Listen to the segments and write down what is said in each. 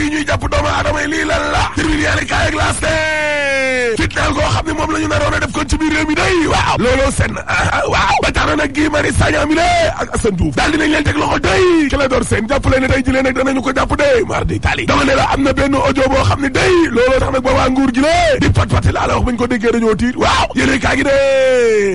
lii ñuy jàpp doomu aadama yi lii lan la tribune yéene kaay ak laas fitnaal koo xam ne moom la ñu naroon a def kon ci biir réew mi day waaw looloo senn waaw ba tax na nag Guy Marius Sagna mi ak Assane Diouf daal dinañ leen teg loxo day Clédor Sène jàppale ne day jëlee nag danañu ko jàpp day mardi tali dama ne la am na benn audio boo xam ne day looloo tax nag ba waa nguur gi la di pat-pati laa la wax bañ ko déggee dañoo tiit waaw yéene kaa gi de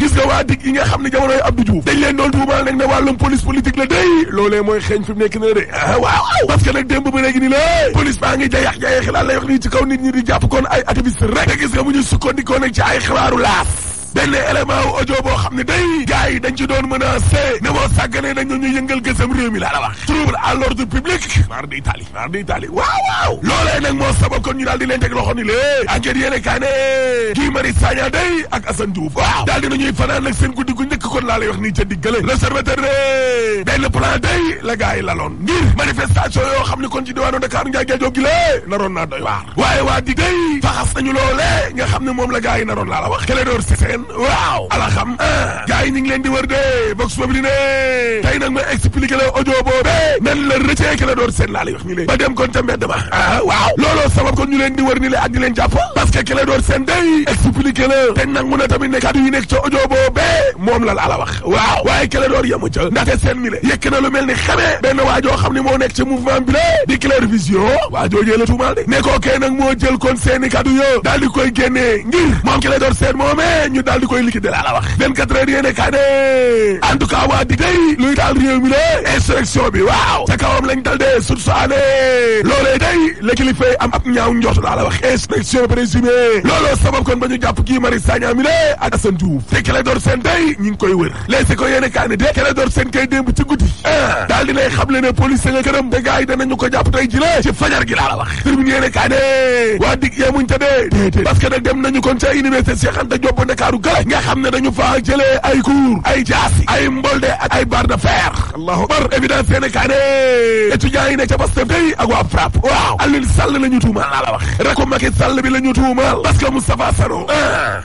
gis nga waa dig yi nga xam ne jamonoy Abdou Diouf dañ leen doon tuumaal nag ne wàllum police politique la day loolee mooy xeeñ fi mu nekk na de waaw parce que nag démb ba léegi ni la police baa ngi jayax laa lay wax nii ci kaw nit ñi di jàpp kon ay activiste rek te gis nga bu ñu sukkandikoo nag ci ay xibaaru laas benn élément wu audio boo xam ne day gars yi dañ ci doon menacé ne boo sàgganee dañ ñu yëngal gësam réew mi laa la wax trouble à l'ordre public mardi Italie waaw loolee nag moo sabab kon ñu daal di leen teg loxo ni lée enquête yéene kaa ne Guy Marius Sagna day ak Assane Diouf waaw daal dinañuy fanaan nag seen guddi gu njëkk kon laa lay wax nii ca diggale l'Observateur ne benn plan day la gars yi laloon ngir manifestation yoo xam ne kon ci diwaanu Dakar Ndiaye Diop gi lée naroon naa doy waar waaye waa di day faxas nañu loolee nga xam ne moom la gars yi naroon laa la wax Clédor Sène waaw ala xam gars yi ñu ngi leen di wër de Vox Populi ne tey nag ma expliqué la audio boobee nan la rëccee Clédor Sène laa lay wax ni lée ba dem kon ca mbedd ma waaw looloo sabab kon ñu leen di wër ni le ak di leen jàpp parce que Clédor Sène day expliqué la te nangu na tamit ne kàddu yi nekk ca audio boobee moom la la wax waaw waaye Clédor yamu ca ndaxte Sène mi le yëkk na lu mel ni xamee benn waajoo xam ne moo nekk ca mouvement bi la di Claire Vision waajoojee la tuumaal de ne koo kee nag moo jël kon seeni kàddu yo daal di koy génnee ngir moom Clédor Sène moomee ñu daal di koy liquider laa la wax 24 heures yéene kaa ne en tout cas waa di day luy daal réew mi la insurrection bi waaw ca kawam lañ dal de sursaane loolee day la kilifa am ab ñaaw njort laa la wax insurrection présumée looloo sabab kon ba ñu jàpp Guy Marius Sagna mi la ak Assane Diouf te Clédor Sène day ñi ngi koy wër léegi ko yéene kaa ne de Clédor Sène kay démb ci guddi daal dinay xamle ne police nga këram te gars yi danañu ko jàpp tey jile ci fajar gi laa la wax tribune yéene kaa ne waa dig yemuñ te dee déedéet parce que nag dem nañu kon ca université Cheikh Anta Diop bu Ndakaaru gale nga xam ne dañu faa jëlee ay cours ay jaasi ay mbolde ak ay barre de fer allahu akbar évidence yéene kaa ne étudiants yi ne ca Pastef day ak waa FRAPP waaw Aliou Sall la ñu tuumaal laa la wax rek ko Macky Sall bi la ñu tuumaal parce que Moustapha Sano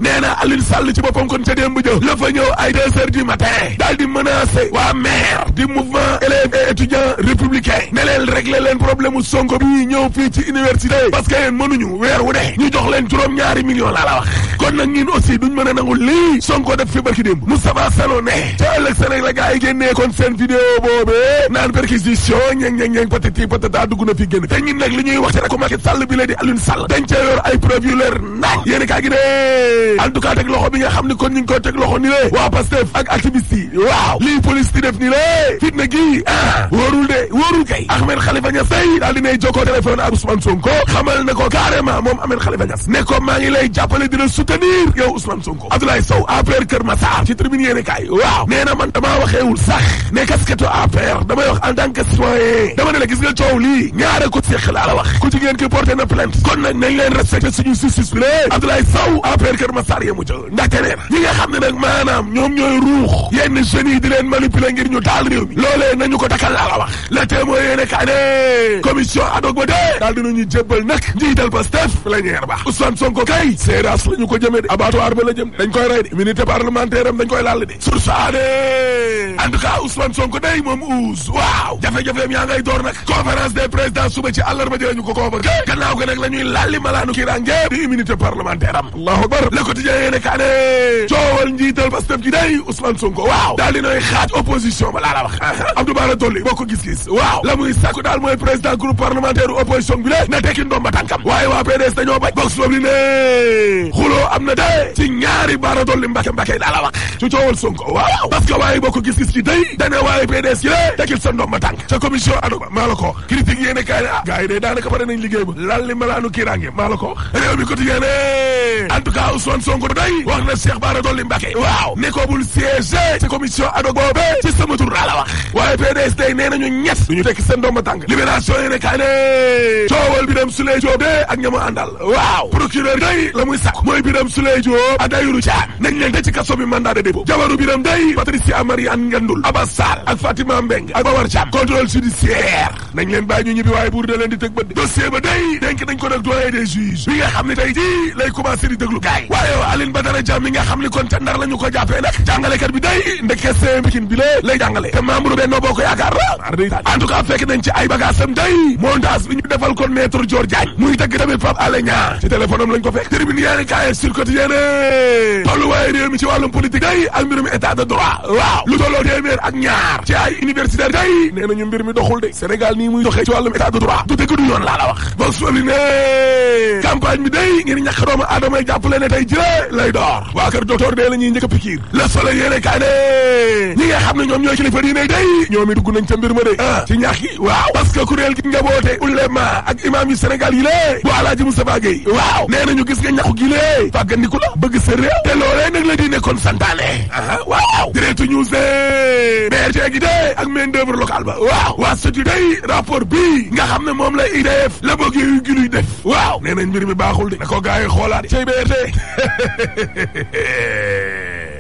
nee na Aliou Sall ci boppam kon ca démb jë la fa ñëw ay 2 heures du matin daal di menacé waa maire di mouvement élèves et étudiants républicains ne leen régler leen problème mu Sonko bi ñëw fii ci université parce que yéen mënuñu weer wu dee ñu jox leen juróom-ñaari millions laa la wax kon nag ñun aussi duñ mën a nangul lii Sonko def fi barki démb Moustapha Sano ne ca ëllëg Sénégal la gars yi génnee kon seen vidéo boobee naan perquisition ñeng patati patata dugg na fi génn te ñun nag li ñuy wax ci rek ko Macky Sall bi la di Aliou Sall dañ cee yor ay preuve yu leer nañ yéen kaa gi ne en tout cas teg loxo bi nga xam ne kon ñu ngi koy teg loxo ni le waa Pastef ak activiste yi waaw lii police di def ni le fitna gi wóorul kay Ahmed Khalifa Niass tey daal dinay jokkoo téléphone ak Ousmane Sonko xamal ne ko carrément moom Ahmed Khalifa Niass ne ko maa ngi lay jàppale dina soutenir yow Ousmane Sonko Abdoulaye Sow APR Kër Massar ci tribune yéene kaay waaw nee na man damaa waxeewul sax ne casquette APR damay wax en tant que citoyen dama ne la gis nga coow lii ñaare ko seq laa la wax ku jigéen ki porté na plainte kon nag nañ leen respecté suñu justice bi lée Abdoulaye Sow APR Kër Massar yemu ca ndaxte nee na ñi nga xam ne nag maanaam ñoom ñooy ruux yenn jeunes yi di leen manipuler ngir ñu taal réew mi loolee nañu ko dakal laa la wax le témoin yéene kaay ne commission ad hoc ba dee daal dinañu jébbal nag njiital Pastef plénière ba Ousmane Sonko kay séeras la ñu ko jëmee de abattoir ba la jëm dañ koy rey de immunité parlementaire am dañ koy laal de sursaane en tout cas Ousmane Sonko day moom uus waaw jafe-jafeem yaa ngay door nag conférence des présidents suba ci àllarba ji lañu ko convoqué gannaaw ga nag la ñuy lalli malaanu kirange di immunité parlementaire am allahu akbar le quotidien yéene kaa ne coowal njiital Pastef gi day Ousmane Sonko waaw daal di nooy xaaj opposition ba laa la wax Abdou Bara Dolly boo ko gis-gis waaw la muy sàkku daal mooy président groupe parlementaire opposition bi le na tekki ndomba tànkam waaye waa PDS dañoo bañ box boobu li ne xuloo am na de ci ñaari Bara Dolly mbake laa la wax ci coowal Sonko waaw parce que waaye boo ko gis-gis ci day dana waaye PDS yi le tekkil sa ndomba tànk ca commission ad hoc maa la ko critique yéene kaay ne gars yi de daanaka pare nañ liggéey ba lalli malaanu kirange maa la ko réew mi quotidien ne en tout cas Ousmane Sonko day wax na Cheikh Bara Dolly Mbacké waaw ne ko bul siéger ci commission ad hoc boobe ci sama tur laa la wax waaye PDS day nee nañu ñett duñu tekki seen ndomba tànk libération yéene kaay ne coowal Birame Souleye Diop de ak ñama àndal waaw procureur day la muy sàkk mooy Birame Souleye Diop ak Tahirou Thiam nañ leen de ci kaso bi mandat de dépôt jabaru Birame day Patricia Mariane Ngandoul Abbas Sall ak Fatima Mbeng ak Bawar Thiam contrôle judiciaire nañ leen bàyyi ñu ñibbi waaye buur da leen di tëg bët dossier ba day dénk nañ ko nag doyen des juges bi nga xam ne tey ji lay commencé di déglu gaay waaye Aline Badara Diam mi nga xam ne kon ca Ndar la ñu ko jàppee nag jàngalekat bi day ndeke see Pikine bi lay jàngale te membre Benno Bokk Yaakaar la en tout cas fekk nañ ci ay bagaasam day montage bi ñu defal ko maître Dior Diagne muy tagg tamit Pape Alé Niang ci téléphone am lañ ko fekk tribune yéene kaay sur quotidien tolluwaaye réew mi ci wàllum politique day ak mbirum état de droit waaw lu tolloo téeméer ak ñaar ci ay universitaire day nee nañu mbir mi doxul de Sénégal nii muy doxee ci wàllum état de droit du dëgg du yoon laa la wax boog soli ne campagne bi day ngir ñàkk doomu aadama yi jàppale ne tey jëlee lay door waa kër docteur dee la ñuy njëkk a pikiir Le Soleil yéene kaay ne ñi nga xam ne ñoom ñooy kilifa diine day ñoom i dugg nañ ca mbir ma de ci ñax yi waaw parce que kuréel gi njaboote ulema ak imam yu Sénégal yi lée bu Alaaji Moustapha Gueye waaw nee nañu gis nga ñaxu gi lée fàggandiku la bëgg sa réew te loolee nag la di nekkoon santaane waaw Direct News de BRT gi de ak main d'œuvre locale ba waaw waa soti day rapport bi nga xam ne moom la IDF la bëgg yu gi luy def waaw nee nañ mbir mi baaxul de na ko gars yi xoolaat cay BRT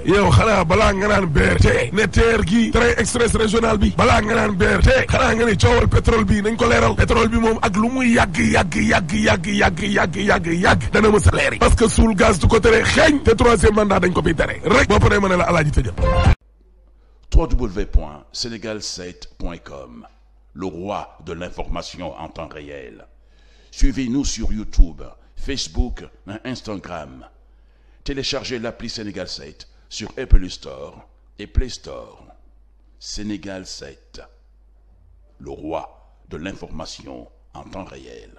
yow xanaa balaa nga naan BRT ne TER gi train express régional bi balaa nga naan BRT xanaa nga ne coowal pétrole bi nañ ko leeral pétrole bi moom ak lu muy yàgg dana mës a leeri parce que suul gaz du ko tere xeeñ te troisième mandat dañ ko fiy tere rek boo paree ma ne la alaaji tëjal www.senegal7.com, le roi de l'information en temps réel. Suivez-nous sur YouTube, Facebook et Instagram. Téléchargez l'appli Sénégal 7 sur Apple Store et Play Store. Sénégal 7, le roi de l'information en temps réel.